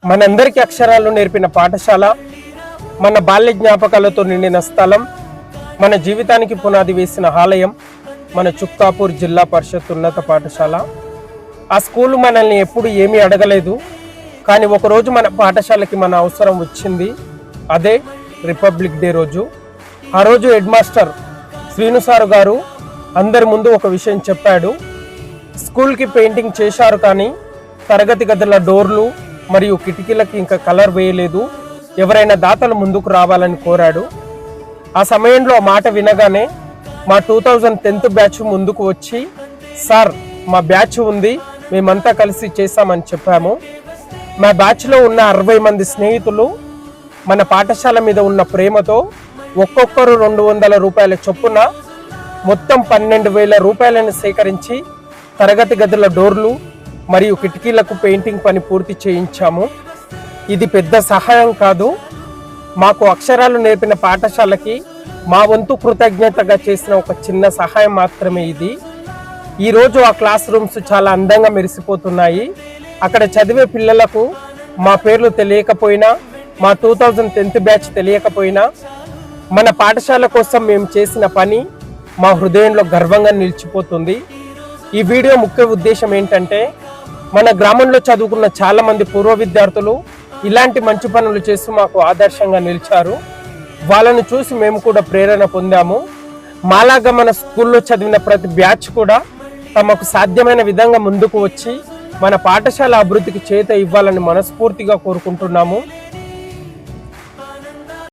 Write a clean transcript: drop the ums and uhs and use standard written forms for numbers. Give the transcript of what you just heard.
మనందరికీ అక్షరాలు నేర్పిన పాఠశాల, మన బాల్య జ్ఞాపకాలతో నిండిన స్థలం, మన జీవితానికి పునాది వేసిన ఆలయం మన చుక్కాపూర్ జిల్లా పరిషత్ ఉన్నత పాఠశాల. ఆ స్కూల్ మనల్ని ఎప్పుడు ఏమీ అడగలేదు, కానీ ఒకరోజు మన పాఠశాలకి మన అవసరం వచ్చింది. అదే రిపబ్లిక్ డే రోజు. ఆ రోజు హెడ్ మాస్టర్ శ్రీను సారు గారు అందరి ముందు ఒక విషయం చెప్పాడు. స్కూల్కి పెయింటింగ్ చేశారు, కానీ తరగతి గదుల డోర్లు మరియు కిటికీలకి ఇంకా కలర్ వేయలేదు. ఎవరైనా దాతలు ముందుకు రావాలని కోరాడు. ఆ సమయంలో ఆ మాట వినగానే మా 2010th బ్యాచ్ ముందుకు వచ్చి, సార్ మా బ్యాచ్ ఉంది, మేమంతా కలిసి చేశామని చెప్పాము. మా బ్యాచ్లో ఉన్న 60 మంది స్నేహితులు మన పాఠశాల మీద ఉన్న ప్రేమతో ఒక్కొక్కరు 200 రూపాయల చొప్పున మొత్తం 12,000 రూపాయలను సేకరించి తరగతి గదుల డోర్లు మరియు కిటికీలకు పెయింటింగ్ పని పూర్తి చేయించాము. ఇది పెద్ద సహాయం కాదు, మాకు అక్షరాలు నేర్పిన పాఠశాలకి మా వంతు కృతజ్ఞతగా చేసిన ఒక చిన్న సహాయం మాత్రమే ఇది. ఈరోజు ఆ క్లాస్ రూమ్స్ చాలా అందంగా మెరిసిపోతున్నాయి. అక్కడ చదివే పిల్లలకు మా పేర్లు తెలియకపోయినా, మా 2010th బ్యాచ్ తెలియకపోయినా, మన పాఠశాల కోసం మేము చేసిన పని మా హృదయంలో గర్వంగా నిలిచిపోతుంది. ఈ వీడియో ముఖ్య ఉద్దేశం ఏంటంటే, మన గ్రామంలో చదువుకున్న చాలా మంది పూర్వ విద్యార్థులు ఇలాంటి మంచి పనులు చేస్తూ మాకు ఆదర్శంగా నిలిచారు. వాళ్ళని చూసి మేము కూడా ప్రేరణ పొందాము. మాలాగా మన స్కూల్లో చదివిన ప్రతి బ్యాచ్ కూడా తమకు సాధ్యమైన విధంగా ముందుకు వచ్చి మన పాఠశాల అభివృద్ధికి చేత ఇవ్వాలని మనస్ఫూర్తిగా కోరుకుంటున్నాము.